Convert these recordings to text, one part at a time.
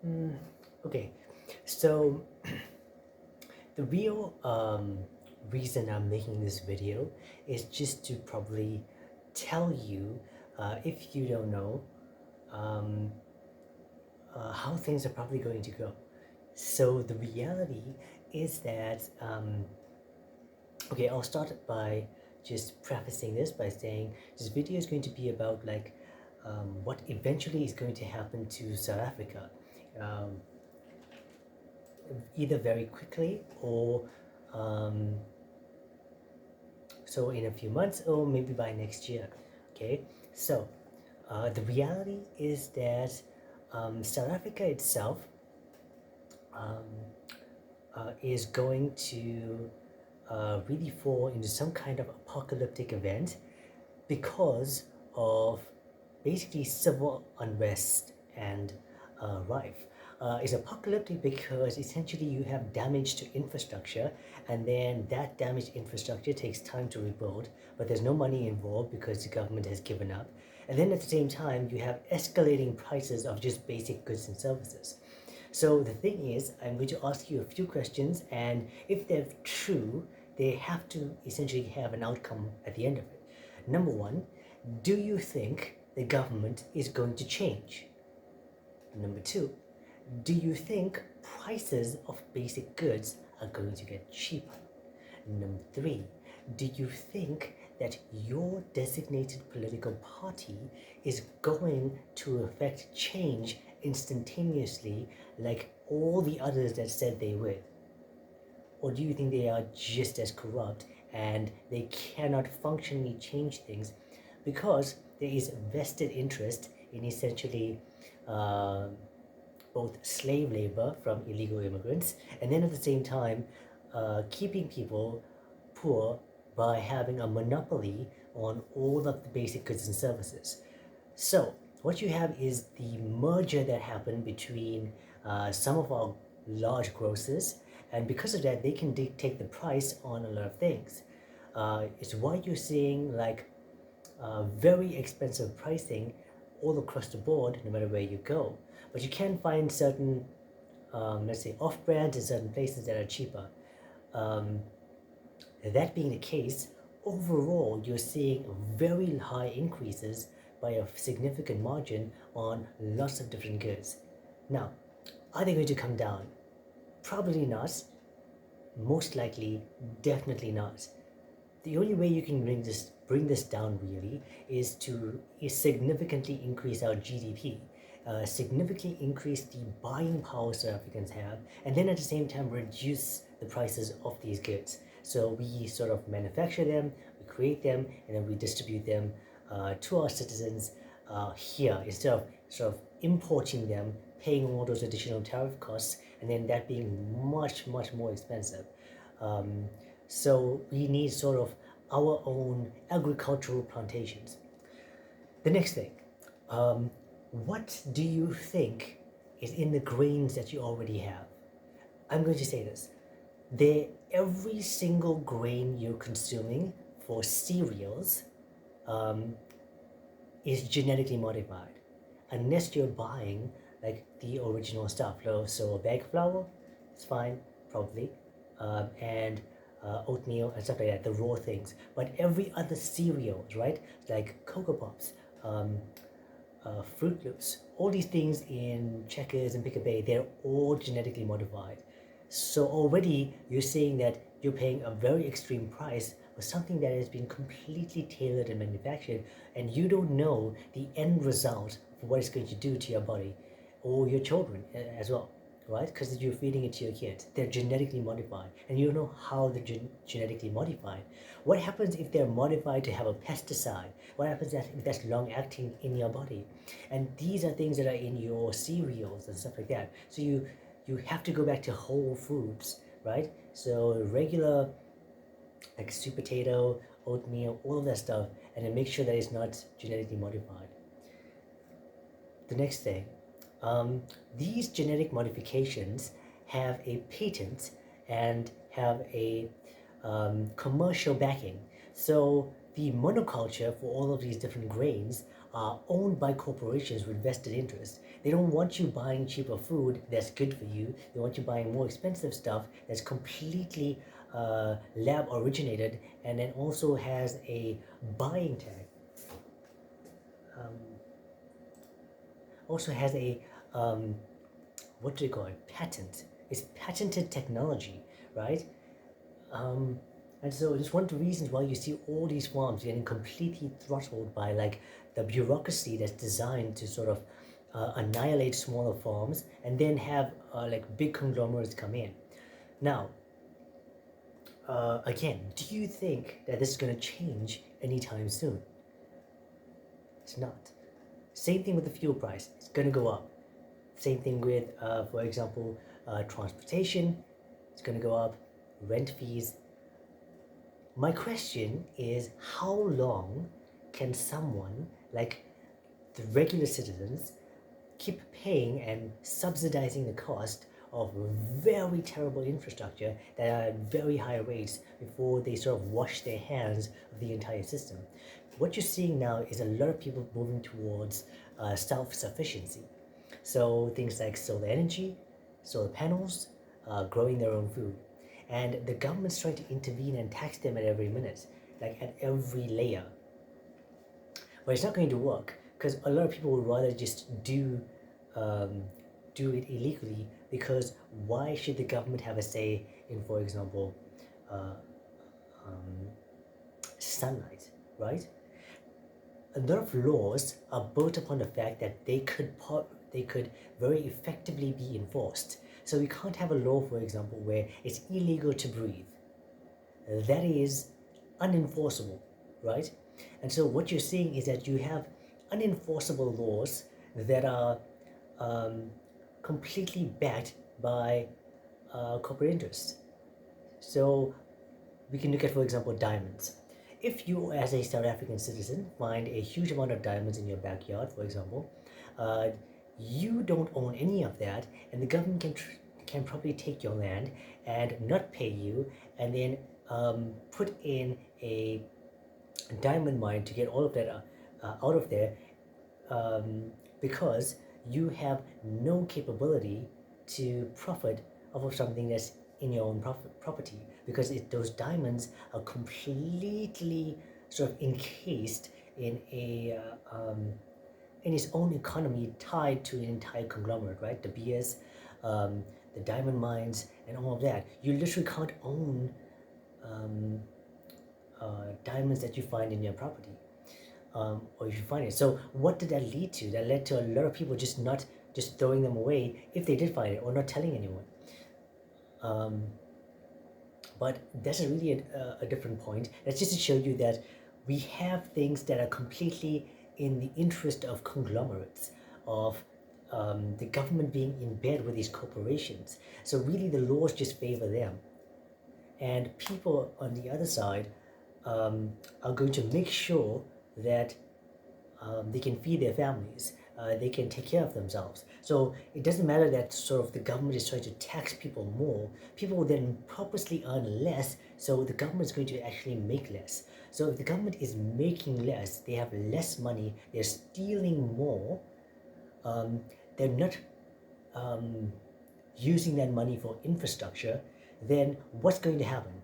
Mm, okay, so the real reason I'm making this video is just to probably tell you, if you don't know, um, how things are probably going to go. So the reality is that, okay, I'll start by just prefacing this by saying this video is going to be about like what eventually is going to happen to South Africa. Um, Either very quickly or um, so in a few months or maybe by next year. Okay, so the reality is that South Africa itself um, is going to really fall into some kind of apocalyptic event because of basically civil unrest and rife. It's apocalyptic because essentially you have damage to infrastructure, and then that damaged infrastructure takes time to rebuild, but there's no money involved because the government has given up. And then at the same time, you have escalating prices of just basic goods and services. So the thing is, I'm going to ask you a few questions, and if they're true, they have to essentially have an outcome at the end of it. Number one, do you think the government is going to change? Number two, do you think prices of basic goods are going to get cheaper? Number three, do you think that your designated political party is going to affect change instantaneously like all the others that said they would? Or do you think they are just as corrupt and they cannot functionally change things because there is vested interest in essentially uh, both slave labor from illegal immigrants and then at the same time keeping people poor by having a monopoly on all of the basic goods and services. So what you have is the merger that happened between some of our large grocers, and because of that, they can dictate the price on a lot of things. It's why you're seeing like very expensive pricing all across the board, no matter where you go. But you can find certain, let's say, off-brands in certain places that are cheaper. Um, that being the case, overall, you're seeing very high increases by a significant margin on lots of different goods. Now, are they going to come down? Probably not. Most likely, definitely not. The only way you can bring this down really is significantly increase our GDP, significantly increase the buying power South Africans have, and then at the same time reduce the prices of these goods. So we sort of manufacture them, we create them, and then we distribute them to our citizens here instead of sort of importing them, paying all those additional tariff costs, and then that being much much more expensive. Um, so we need sort of our own agricultural plantations. The next thing, um, what do you think is in the grains that you already have? I'm going to say this. Every single grain you're consuming for cereals um, is genetically modified. Unless you're buying like the original stuff. So a bag of flour, it's fine, probably. And oatmeal and stuff like that, the raw things. But every other cereal, right? Like Cocoa Pops, um, Fruit Loops, all these things in Checkers and Pick a Bay, they're all genetically modified. So already you're saying that you're paying a very extreme price for something that has been completely tailored and manufactured, and you don't know the end result of what it's going to do to your body or your children as well, right? Because you're feeding it to your kids. They're genetically modified, and you don't know how they're genetically modified. What happens if they're modified to have a pesticide? What happens if that's long acting in your body? And these are things that are in your cereals and stuff like that. So you have to go back to whole foods, right? So regular like sweet potato, oatmeal, all of that stuff, and then make sure that it's not genetically modified. The next thing, these genetic modifications have a patent and have a commercial backing. So the monoculture for all of these different grains are owned by corporations with vested interests. They don't want you buying cheaper food that's good for you. They want you buying more expensive stuff that's completely lab originated and then also has a buying tag. Also has a what do you call it? Patent. It's patented technology, right? And so it's one of the reasons why you see all these farms getting completely throttled by like the bureaucracy that's designed to sort of annihilate smaller farms and then have like big conglomerates come in. Now, again, do you think that this is going to change anytime soon? It's not. Same thing with the fuel price. It's going to go up. Same thing with, for example, transportation. It's going to go up. Rent fees. My question is, how long can someone, like the regular citizens, keep paying and subsidizing the cost of very terrible infrastructure that are at very high rates before they sort of wash their hands of the entire system? What you're seeing now is a lot of people moving towards self-sufficiency. So things like solar energy, solar panels, growing their own food. And the government's trying to intervene and tax them at every minute, like at every layer. But it's not going to work because a lot of people would rather just do it illegally, because why should the government have a say in, for example, uh, sunlight, right? A lot of laws are built upon the fact that they could very effectively be enforced. So we can't have a law, for example, where it's illegal to breathe. That is unenforceable, right? And so what you're seeing is that you have unenforceable laws that are completely backed by corporate interests. So we can look at, for example, diamonds. If you, as a South African citizen, find a huge amount of diamonds in your backyard, for example, you don't own any of that, and the government can probably take your land and not pay you, and then put in a diamond mine to get all of that out of there, because you have no capability to profit off of something that's in your own property, because those diamonds are completely sort of encased in a in its own economy tied to an entire conglomerate, right? De Beers, the diamond mines, and all of that. You literally can't own diamonds that you find in your property, or if you find it. So what did that lead to? That led to a lot of people just throwing them away if they did find it, or not telling anyone. But that's really a different point. That's just to show you that we have things that are completely in the interest of conglomerates, of the government being in bed with these corporations. So really the laws just favor them. And people on the other side are going to make sure that they can feed their families, they can take care of themselves. So it doesn't matter that sort of the government is trying to tax people more. People will then purposely earn less, so the government is going to actually make less. So if the government is making less, they have less money, they're stealing more, they're not using that money for infrastructure, then what's going to happen,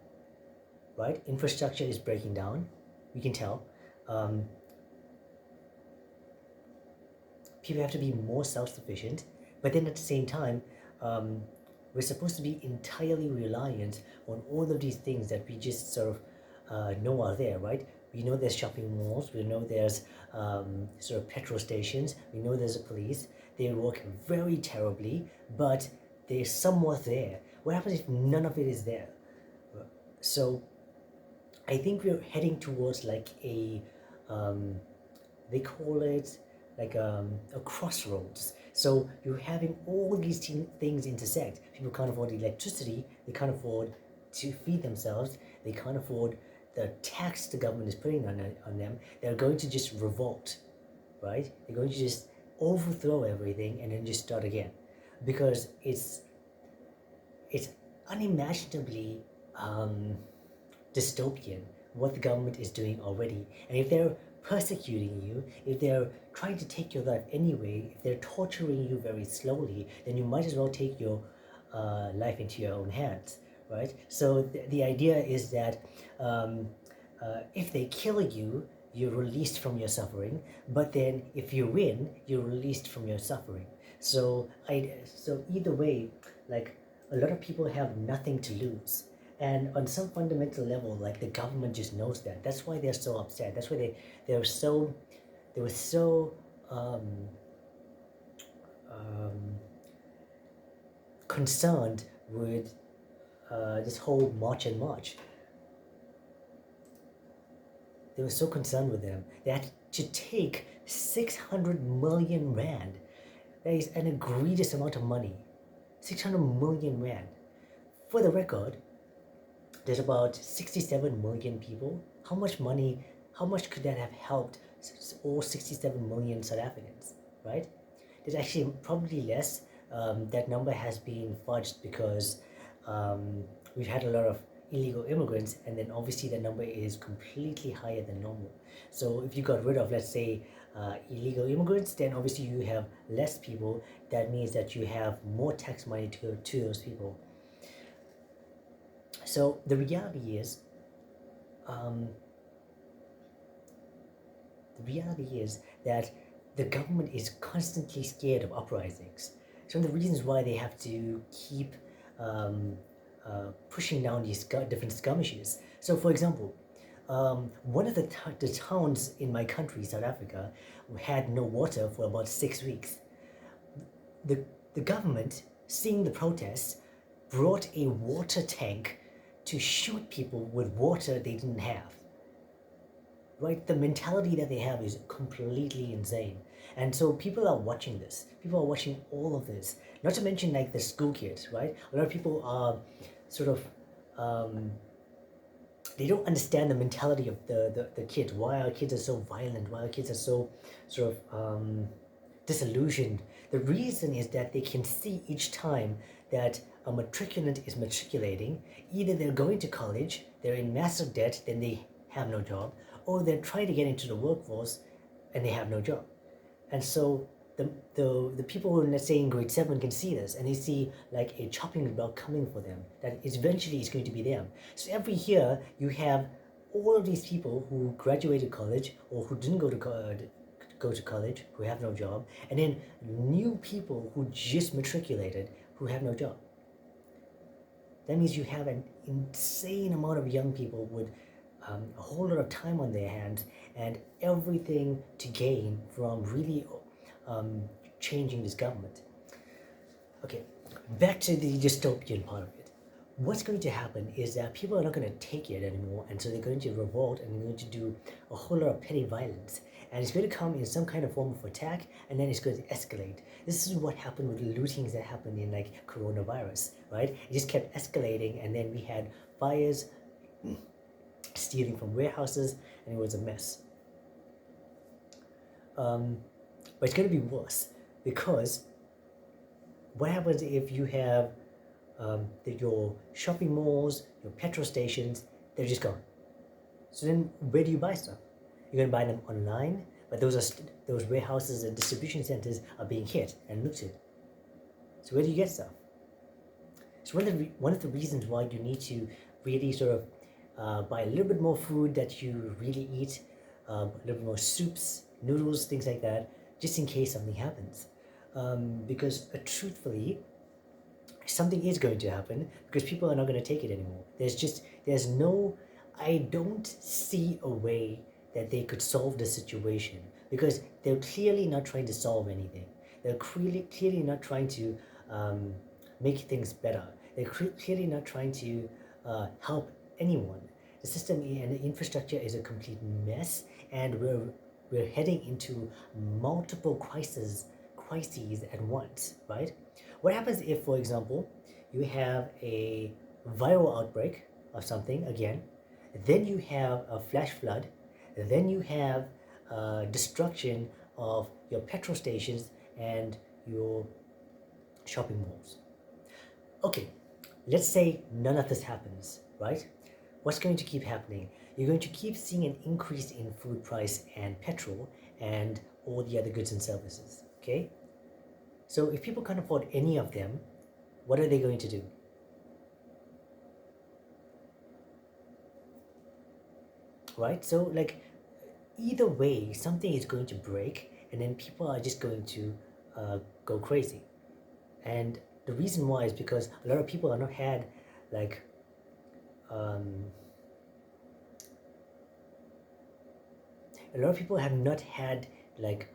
right? Infrastructure is breaking down, we can tell. People have to be more self-sufficient, but then at the same time, we're supposed to be entirely reliant on all of these things that we just sort of know are there, right? We know there's shopping malls, we know there's sort of petrol stations, we know there's a police. They work very terribly, but they're somewhat there. What happens if none of it is there? So I think we're heading towards like a, they call it like a crossroads. So you're having all these things intersect. People can't afford electricity, they can't afford to feed themselves, they can't afford the tax the government is putting on them. They're going to just revolt, right? They're going to just overthrow everything and then just start again, because it's unimaginably dystopian what the government is doing already. And if they're persecuting you, if they're trying to take your life anyway, if they're torturing you very slowly, then you might as well take your life into your own hands, right? So the idea is that if they kill you, you're released from your suffering, but then if you win, you're released from your suffering. So either way, like, a lot of people have nothing to lose. And on some fundamental level, like, the government just knows that. That's why they're so upset. That's why they were so um, um, concerned with this whole March and March. They were so concerned with them. They had to take 600 million rand. That is an egregious amount of money. 600 million rand. For the record, there's about 67 million people. How much could that have helped all 67 million South Africans, right? There's actually probably less. That number has been fudged because we've had a lot of illegal immigrants, and then obviously the number is completely higher than normal. So if you got rid of, let's say, illegal immigrants, then obviously you have less people. That means that you have more tax money to go to those people. So the reality is, um, that the government is constantly scared of uprisings. It's one of the reasons why they have to keep pushing down these different skirmishes. So, for example, one of the towns in my country, South Africa, had no water for about 6 weeks. The government, seeing the protests, brought a water tank to shoot people with water they didn't have. Right? The mentality that they have is completely insane. And so people are watching this. People are watching all of this. Not to mention, like, the school kids, right? A lot of people are sort of they don't understand the mentality of the kids. Why our kids are so violent, why our kids are so sort of disillusioned. The reason is that they can see each time that a matriculant is matriculating, either they're going to college, they're in massive debt, then they have no job, or they're trying to get into the workforce and they have no job. And so the people who, let's say, in grade 7 can see this, and they see like a chopping block coming for them, that eventually is going to be them. So every year you have all of these people who graduated college or who didn't go to college, who have no job, and then new people who just matriculated who have no job. That means you have an insane amount of young people with a whole lot of time on their hands and everything to gain from really changing this government. Okay, back to the dystopian part of it. What's going to happen is that people are not going to take it anymore, and so they're going to revolt and they're going to do a whole lot of petty violence. And it's going to come in some kind of form of attack, and then it's going to escalate. This is what happened with the lootings that happened in, like, coronavirus, right? It just kept escalating, and then we had fires, stealing from warehouses, and it was a mess. But it's going to be worse, because what happens if you have your shopping malls, your petrol stations, they're just gone. So then where do you buy stuff? You're going to buy them online, but those warehouses and distribution centers are being hit and looted. So where do you get stuff? So one of the reasons why you need to really sort of buy a little bit more food that you really eat, a little bit more soups, noodles, things like that, just in case something happens. Because truthfully, something is going to happen, because people are not going to take it anymore. I don't see a way that they could solve the situation, because they're clearly not trying to solve anything. They're clearly not trying to make things better. They're clearly not trying to help anyone. The system and the infrastructure is a complete mess, and we're heading into multiple crises at once, right? What happens if, for example, you have a viral outbreak of something again, then you have a flash flood, then you have destruction of your petrol stations and your shopping malls. Okay, let's say none of this happens, right? what's going to keep happening? You're going to keep seeing an increase in food price and petrol and all the other goods and services. Okay? So if people can't afford any of them, what are they going to do? Right? So like either way, something is going to break, and then people are just going to go crazy. And the reason why is because a lot of people are not had like um, a lot of people have not had like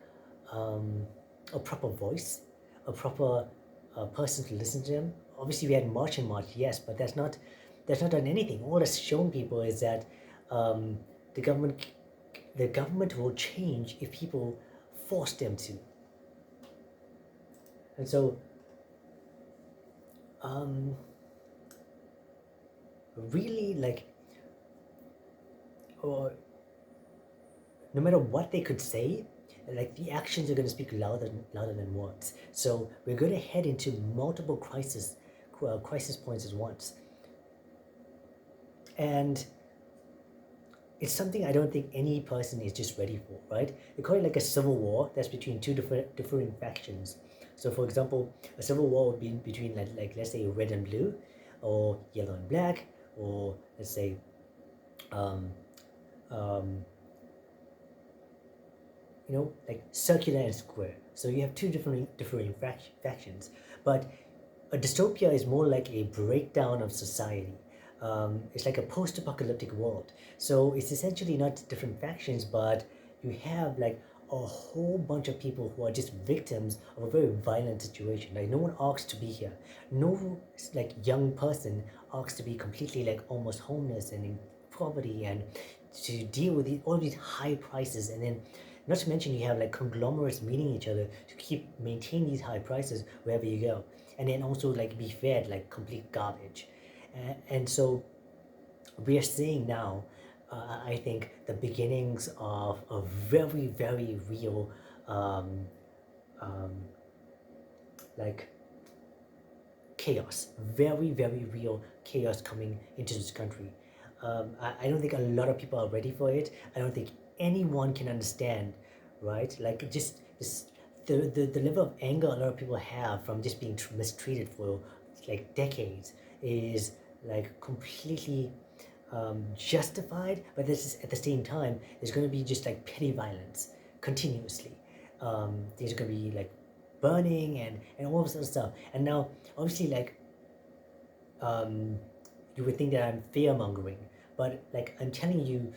um, a proper voice, a proper person to listen to them. Obviously, we had March and March, yes, but that's not done anything. All it's shown people is that um, the government the government will change if people force them to. And so um, really like or no matter what they could say, like the actions are going to speak louder than words. So we're going to head into multiple crisis points at once, and it's something I don't think any person is just ready for. Right? They call it like a civil war that's between two differing factions. So, for example, a civil war would be between like let's say red and blue, or yellow and black, or let's say um, um, like circular and square. So you have two different factions. But a dystopia is more like a breakdown of society. It's like a post-apocalyptic world. So it's essentially not different factions, but you have like a whole bunch of people who are just victims of a very violent situation. Like no one asks to be here. No like young person asks to be completely like almost homeless and in poverty and to deal with all these high prices, and then not to mention you have like conglomerates meeting each other to keep maintain these high prices wherever you go, and then also like be fed like complete garbage. And so we are seeing now, I think, the beginnings of a very, very real, um, um, like chaos, very, very real chaos coming into this country. I don't think a lot of people are ready for it. I don't think anyone can understand, right? Like just this, the level of anger a lot of people have from just being mistreated for like decades is like completely justified, but this is at the same time there's going to be just like petty violence continuously. There's going to be like burning and all this other stuff. And now obviously like um, you would think that I'm fear mongering, but like I'm telling you,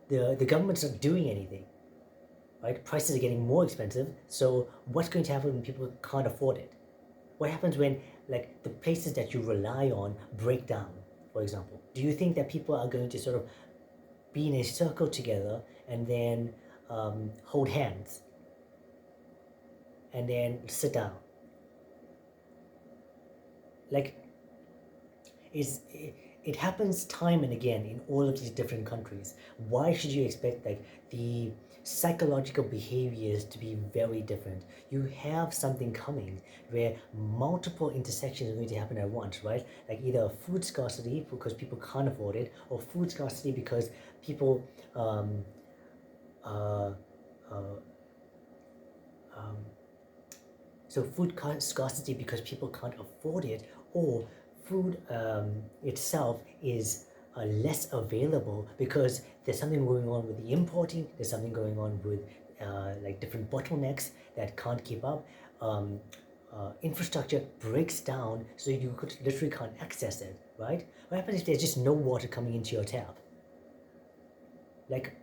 the government's not doing anything. Right? Prices are getting more expensive. So what's going to happen when people can't afford it? What happens when like the places that you rely on break down, for example? Do you think that people are going to sort of be in a circle together and then hold hands and then sit down? Like it happens time and again in all of these different countries. Why should you expect like the psychological behaviors to be very different? You have something coming where multiple intersections are going to happen at once, right? Like either food scarcity because people can't afford it, or food scarcity because people uh, uh, um, so food scarcity because people can't afford it, or food itself is less available because there's something going on with the importing, there's something going on with like different bottlenecks that can't keep up. Infrastructure breaks down so you could literally can't access it, right? What happens if there's just no water coming into your tap? Like,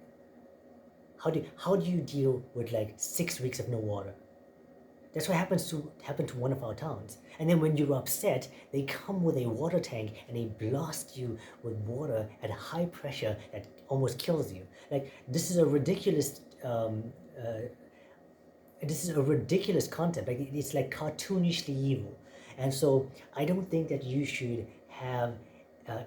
how do you deal with like 6 weeks of no water? That's what happened to one of our towns. And then when you're upset, they come with a water tank and they blast you with water at a high pressure that almost kills you. Like this is a ridiculous concept. Like it's like cartoonishly evil. And so I don't think that you should have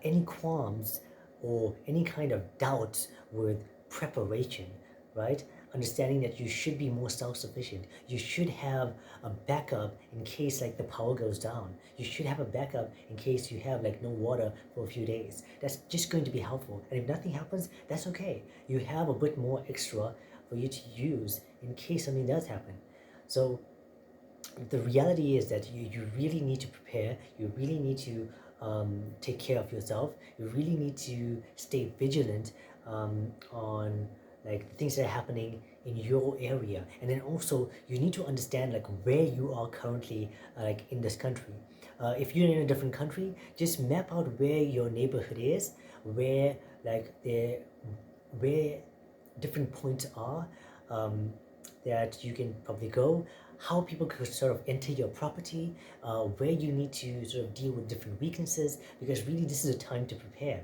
any qualms or any kind of doubts with preparation, right? understanding that you should be more self-sufficient. You should have a backup in case like the power goes down. You should have a backup in case you have like no water for a few days. That's just going to be helpful. And if nothing happens, that's okay. You have a bit more extra for you to use in case something does happen. So the reality is that you really need to prepare. You really need to take care of yourself. You really need to stay vigilant on like the things that are happening in your area, and then also you need to understand like where you are currently like in this country. If you're in a different country, just map out where your neighborhood is, where like where different points are that you can probably go, how people could sort of enter your property, where you need to sort of deal with different weaknesses, because really this is a time to prepare.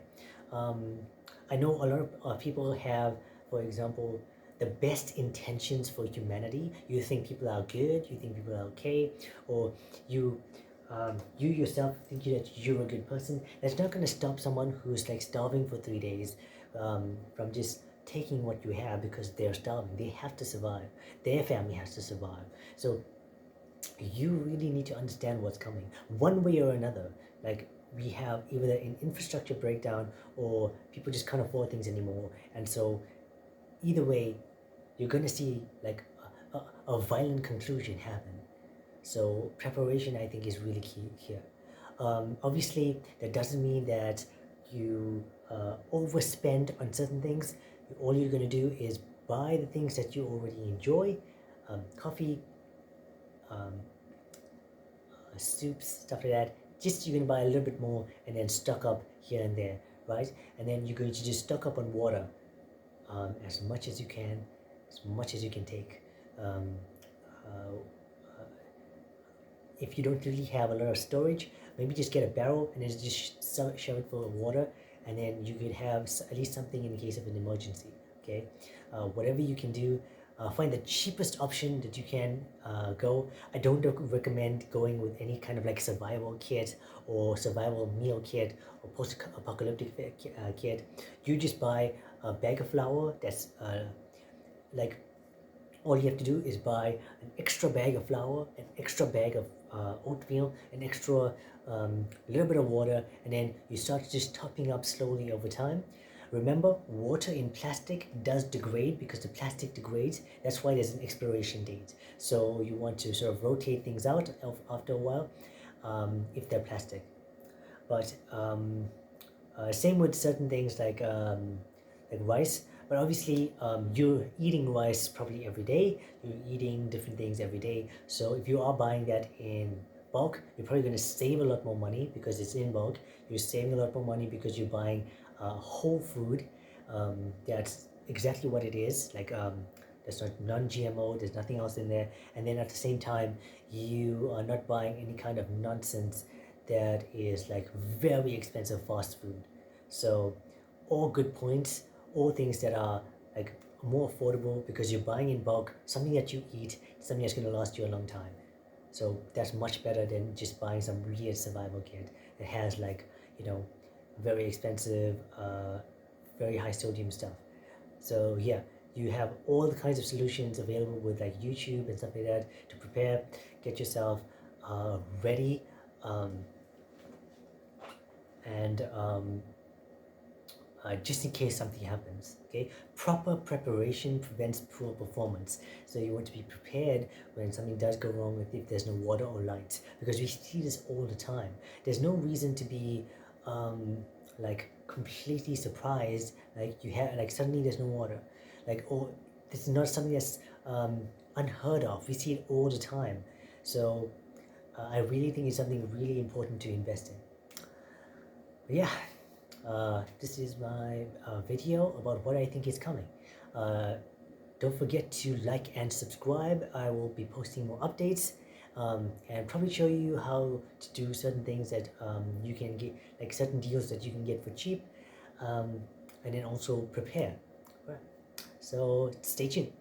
I know a lot of people have, for example, the best intentions for humanity. You think people are good, you think people are okay, or you yourself think that you're a good person. That's not going to stop someone who's like starving for 3 days from just taking what you have, because they're starving. They have to survive. Their family has to survive. So you really need to understand what's coming one way or another. Like we have either an infrastructure breakdown or people just can't afford things anymore, and so either way you're going to see like a violent conclusion happen. So preparation, I think, is really key here. Obviously that doesn't mean that you overspend on certain things. All you're going to do is buy the things that you already enjoy, coffee, um, soups, stuff like that. Just you're going to buy a little bit more and then stock up here and there, right? And then you're going to just stock up on water as much as you can, as much as you can take. Um, uh, if you don't really have a lot of storage, maybe just get a barrel and then just shove it full of water, and then you could have at least something in case of an emergency. Okay, whatever you can do, find the cheapest option that you can go. I don't recommend going with any kind of like survival kit or survival meal kit or post-apocalyptic kit. You just buy a bag of flour that's like all you have to do is buy an extra bag of flour, an extra bag of oatmeal, an extra little bit of water, and then you start just topping up slowly over time. Remember, water in plastic does degrade because the plastic degrades. That's why there's an expiration date. So you want to sort of rotate things out after a while if they're plastic. But same with certain things like rice. But obviously, you're eating rice probably every day. You're eating different things every day. So if you are buying that in bulk, you're probably going to save a lot more money because it's in bulk. You're saving a lot more money because you're buying whole food. That's exactly what it is. Like there's not non-GMO. There's nothing else in there. And then at the same time, you are not buying any kind of nonsense that is like very expensive fast food. So all good points, all things that are like more affordable because you're buying in bulk, something that you eat, something that's going to last you a long time. So that's much better than just buying some weird survival kit that has like, you know, very expensive, very high sodium stuff. So yeah, you have all the kinds of solutions available with like YouTube and stuff like that to prepare, get yourself ready, and just in case something happens. Okay, proper preparation prevents poor performance. So you want to be prepared when something does go wrong, if there's no water or light, because we see this all the time. There's no reason to be like completely surprised, like you have like suddenly there's no water, like, or this is not something that's unheard of. We see it all the time. So I really think it's something really important to invest in. But yeah, this is my video about what I think is coming. Don't forget to like and subscribe. I will be posting more updates and probably show you how to do certain things that you can get, like certain deals that you can get for cheap, and then also prepare. Right. So stay tuned.